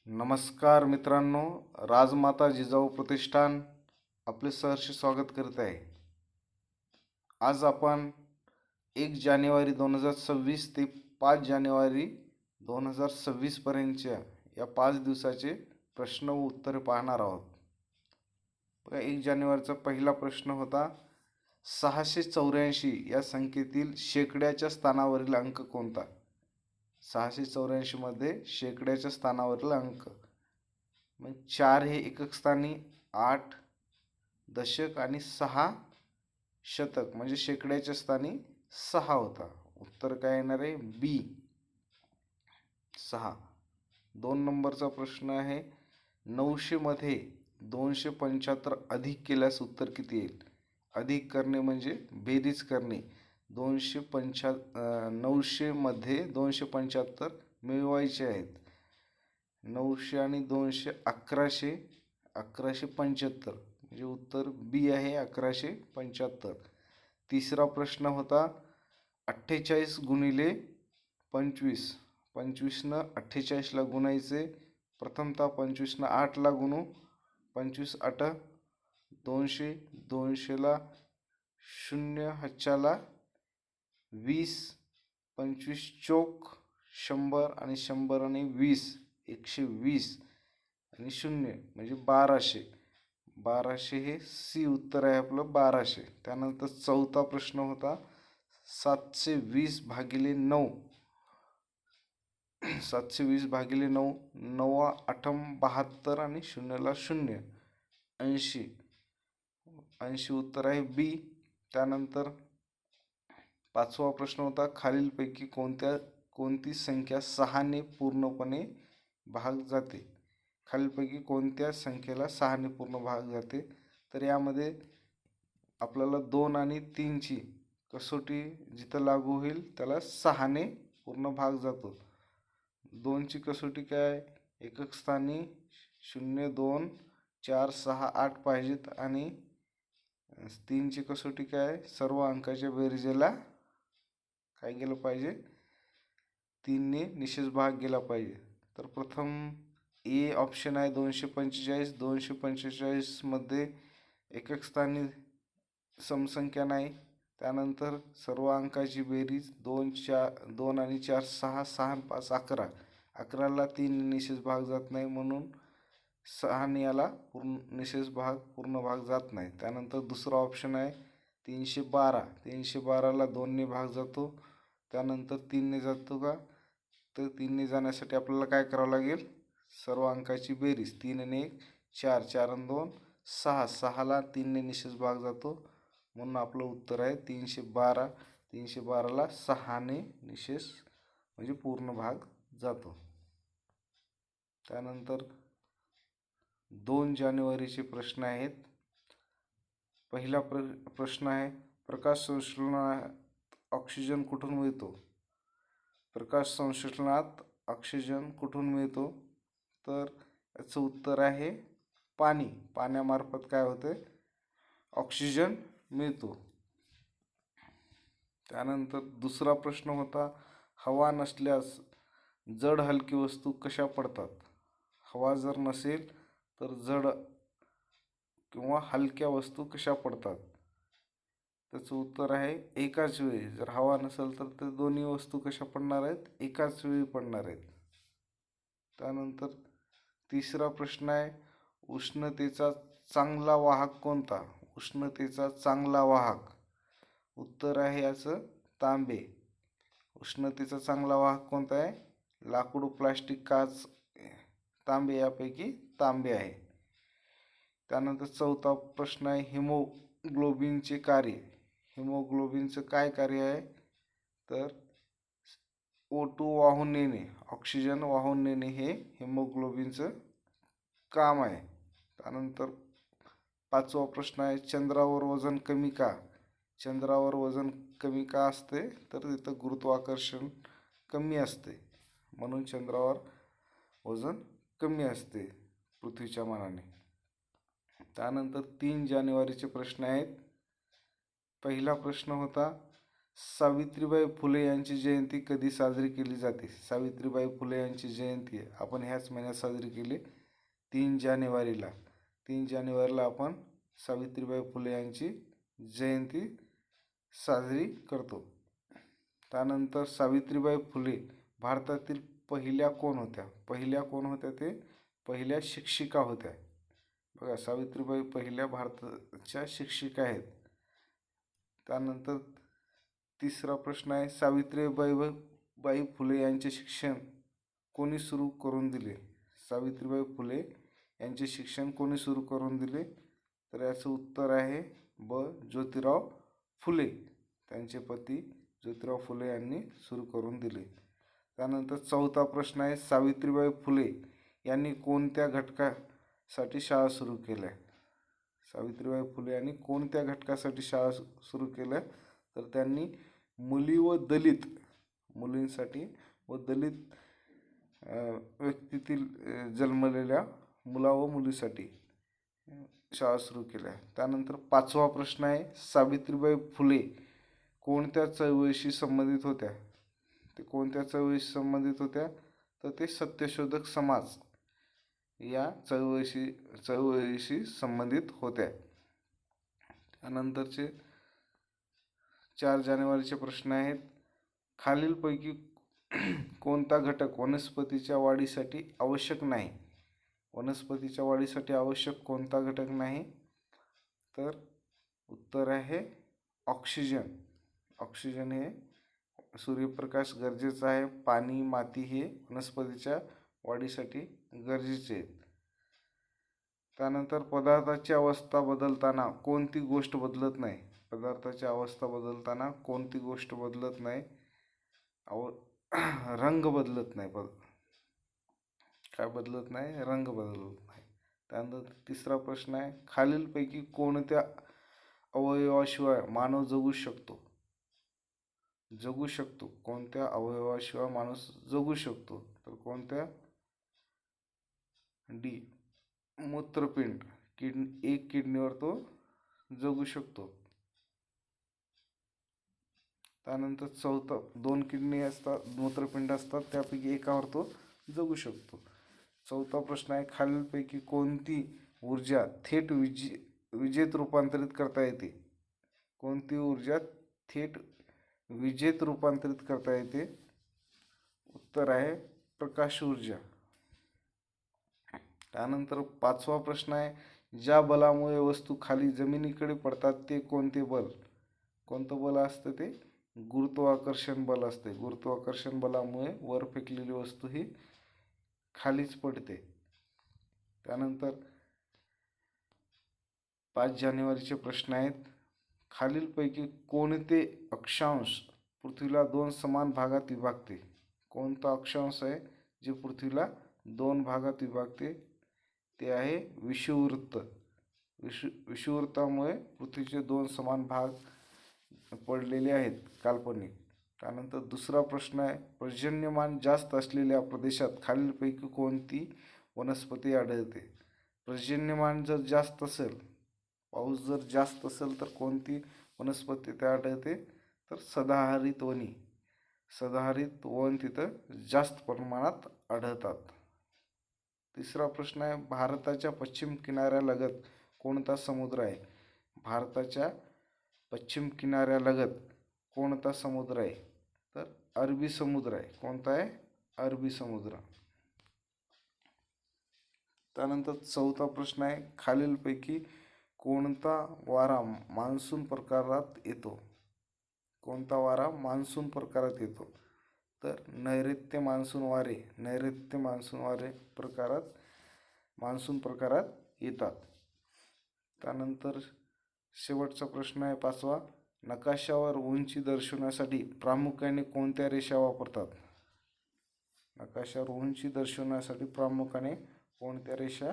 नमस्कार मित्रांनो, राजमाता जिजाऊ प्रतिष्ठान आपले सहर्ष स्वागत करत आहे. आज आपण 1 जानेवारी 2026 ते 5 जानेवारी 2026 पर्यंतच्या या 5 दिवसाचे प्रश्न व उत्तरे पाहणार आहोत. बघा, 1 जानेवारीचा पहिला प्रश्न होता, 684 या संख्येतील शेकड्याच्या स्थानावरील अंक कोणता? 684 मध्ये शेकड्याच्या स्थानावरील अंक. मग 4 हे एकक स्थानी, 8 दशक आणि 6 शतक म्हणजे शेकड्याच्या स्थानी 6 होता. उत्तर काय येणार आहे? बी 6. 2 नंबरचा प्रश्न आहे, 900 मध्ये 275 अधिक केल्यास उत्तर किती येईल? अधिक करणे म्हणजे बेरीज करणे. 900 मध्ये 275 मिळवायचे आहेत. 900 आणि 200 1175 म्हणजे उत्तर बी आहे 1175. तिसरा प्रश्न होता, 48 गुणिले 25. 25नं 48ला गुणायचे. प्रथमतः 25नं 8ला गुणू. 25 8 200, 200ला 0 हातच्याला 20, 25 चोक 100 आणि 100 आणि 20 120 आणि 0 म्हणजे 1200. 1200 हे सी उत्तर आहे आपलं 1200. त्यानंतर चौथा प्रश्न होता, 720 भागिले 9. 720 भागिले 9, 9 8 72 आणि 0ला 0 80. 80 उत्तर आहे बी. त्यानंतर पाचवा प्रश्न होता, खालीलपैकी कोणती संख्या 6ने पूर्णपणे भाग जाते? खालीलपैकी कोणत्या संख्येला 6ने पूर्ण भाग जाते? तर यामध्ये आपल्याला 2 आणि 3ची कसोटी जिथं लागू होईल त्याला 6ने पूर्ण भाग जातो. 2ची कसोटी काय? एकक स्थानी 0 2 4 6 8 पाहिजेत आणि 3ची कसोटी काय? सर्व अंकाच्या बेरीजेला काय गेलं पाहिजे? 3ने निशेष भाग गेला पाहिजे. तर प्रथम ए ऑप्शन आहे 245. 245 मध्ये एकक स्थानी समसंख्या नाही. त्यानंतर सर्व अंकाची बेरीज 2 आणि 4 6, 6 आणि 5 11. 11ला 3 निशेष भाग जात नाही म्हणून 6 याला निशेष भाग पूर्ण भाग जात नाही. त्यानंतर दुसरा ऑप्शन आहे 312. 312ला 2ने भाग जातो. त्यानंतर 3ने जातो का? तर 3ने जाण्यासाठी आपल्याला काय करावं लागेल? सर्व अंकाची बेरीज 3 आणि 1 4, 4 आणि 2 6. 6ला 3ने निशेष भाग जातो म्हणून आपलं उत्तर आहे 312. 312ला 6ने निशेष म्हणजे पूर्ण भाग जातो. त्यानंतर 2 जानेवारीचे प्रश्न आहेत. पहिला प्रश्न आहे, प्रकाश संश्लेषणात ऑक्सिजन कुठून मिळतो? प्रकाश संश्लेषणात ऑक्सिजन कुठून मिळतो? तर याचं उत्तर आहे पाणी. पाण्यामार्फत काय होते? ऑक्सिजन मिळतो. त्यानंतर दुसरा प्रश्न होता, हवा नसल्यास जड हलकी वस्तू कशा पडतात? हवा जर नसेल तर जड किंवा हलक्या वस्तू कशा पडतात? त्याचं उत्तर आहे एकाच वेळी. जर हवा नसेल तर ते दोन्ही वस्तू कशा पडणार आहेत? एकाच वेळी पडणार आहेत. त्यानंतर तिसरा प्रश्न आहे, उष्णतेचा चांगला वाहक कोणता? उष्णतेचा चांगला वाहक. उत्तर आहे याचं तांबे. उष्णतेचा चांगला वाहक कोणता आहे? लाकूड, प्लास्टिक, काच, तांबे यापैकी तांबे आहे. त्यानंतर चौथा प्रश्न आहे, हिमोग्लोबिनचे कार्य. हिमोग्लोबिनचं काय कार्य आहे? तर O2 वाहून नेणे, ऑक्सिजन वाहून नेणे हे हिमोग्लोबिनचं काम आहे. त्यानंतर पाचवा प्रश्न आहे, चंद्रावर वजन कमी का? चंद्रावर वजन कमी का असते? तर तिथं गुरुत्वाकर्षण कमी असते म्हणून चंद्रावर वजन कमी असते पृथ्वीच्या मानाने. त्यानंतर 3 जानेवारीचे प्रश्न आहेत. पहिला प्रश्न होता, सावित्रीबाई फुले यांची जयंती कधी साजरी केली जाते? सावित्रीबाई फुले यांची जयंती आपण ह्याच महिन्यात साजरी केली 3 जानेवारीला. 3 जानेवारीला आपण सावित्रीबाई फुले यांची जयंती साजरी करतो. त्यानंतर सावित्रीबाई फुले भारतातील पहिल्या कोण होत्या? पहिल्या शिक्षिका होत्या. बघा, सावित्रीबाई पहिल्या भारताच्या शिक्षिका आहेत. त्यानंतर तिसरा प्रश्न आहे, सावित्रीबाई फुले यांचे शिक्षण कोणी सुरू करून दिले? सावित्रीबाई फुले यांचे शिक्षण कोणी सुरू करून दिले? तर याचं उत्तर आहे ब. ज्योतिराव फुले. त्यांचे पती ज्योतिराव फुले यांनी सुरू करून दिले. त्यानंतर चौथा प्रश्न आहे, सावित्रीबाई फुले यांनी कोणत्या घटकासाठी शाळा सुरू केल्या? सावित्रीबाई फुले यांनी कोणत्या घटकासाठी शाळा सुरू केल्या? तर त्यांनी मुलींसाठी व दलित व्यक्तीतील जन्मलेल्या मुला व मुलीसाठी शाळा सुरू केल्या. त्यानंतर पाचवा प्रश्न आहे, सावित्रीबाई फुले कोणत्या चळवळीशी संबंधित होत्या? ते कोणत्या चळवळीशी संबंधित होत्या? तर ते सत्यशोधक समाज या चळवळीशी संबंधित होत्या. त्यानंतरचे 4 जानेवारीचे प्रश्न आहेत, खालीलपैकी कोणता घटक वनस्पतीच्या वाढीसाठी आवश्यक नाही? वनस्पतीच्या वाढीसाठी आवश्यक कोणता घटक नाही? तर उत्तर आहे ऑक्सिजन. ऑक्सिजन हे सूर्यप्रकाश गरजेचा आहे. पाणी, माती हे वनस्पतीच्या वाढीसाठी गरजेचे आहेत. त्यानंतर पदार्थाची अवस्था बदलताना कोणती गोष्ट बदलत नाही? पदार्थाची अवस्था बदलताना कोणती गोष्ट बदलत नाही? रंग बदलत नाही. काय बदलत नाही? रंग बदलत नाही. त्यानंतर तिसरा प्रश्न आहे, खालीलपैकी कोणत्या अवयवाशिवाय मानव जगू शकतो? कोणत्या अवयवाशिवाय माणूस जगू शकतो? तर कोणत्या? डी. मूत्रपिंड. एक किडनीवर तो जगू शकतो. त्यानंतर चौथा, 2 किडनी असतात, मूत्रपिंड असतात, त्यापैकी एकावर तो जगू शकतो. चौथा प्रश्न आहे, खालीलपैकी कोणती ऊर्जा थेट विजेत रूपांतरित करता येते? कोणती ऊर्जा थेट विजेत रूपांतरित करता येते? उत्तर आहे प्रकाश ऊर्जा. त्यानंतर 5वा प्रश्न आहे, ज्या बलामुळे वस्तू खाली जमिनीकडे पडतात ते कोणते बल? कोणतं बल असतं ते? गुरुत्वाकर्षण बल असते. गुरुत्वाकर्षण बलामुळे वर फेकलेली वस्तू ही खालीच पडते. त्यानंतर 5 जानेवारीचे प्रश्न आहेत, खालीलपैकी कोणते अक्षांश पृथ्वीला 2 समान भागात विभागते? कोणता अक्षांश आहे जे पृथ्वीला 2 भागात विभागते? ते आहे विषुववृत्त. विषुववृत्तामुळे पृथ्वीचे 2 समान भाग पडलेले आहेत, काल्पनिक. त्यानंतर दुसरा प्रश्न आहे, पर्जन्यमान जास्त असलेल्या प्रदेशात खालीलपैकी कोणती वनस्पती आढळते? पर्जन्यमान जर जास्त असेल, पाऊस जर जास्त असेल तर कोणती वनस्पती तिथे आढळते? तर सदाहरित वने. सदाहरित वन तिथं जास्त प्रमाणात आढळतात. तिसरा प्रश्न आहे, भारताच्या पश्चिम किनाऱ्यालगत कोणता समुद्र आहे? भारताच्या पश्चिम किनाऱ्यालगत कोणता समुद्र आहे? तर अरबी समुद्र आहे. कोणता आहे? अरबी समुद्र. त्यानंतर चौथा प्रश्न आहे, खालीलपैकी कोणता वारा मान्सून प्रकारात येतो? कोणता वारा मान्सून प्रकारात येतो? तर नैऋत्य मान्सून वारे मान्सून प्रकारात येतात. त्यानंतर शेवटचा प्रश्न आहे 5वा, नकाशावर उंची दर्शवण्यासाठी प्रामुख्याने कोणत्या रेषा वापरतात? नकाशावर उंची दर्शवण्यासाठी प्रामुख्याने कोणत्या रेषा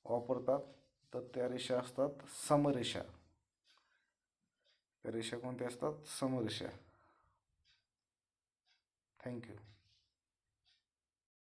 वापरतात? तर त्या रेषा असतात समरेषा. त्या रेषा कोणत्या असतात? समरेषा. थँक्यू.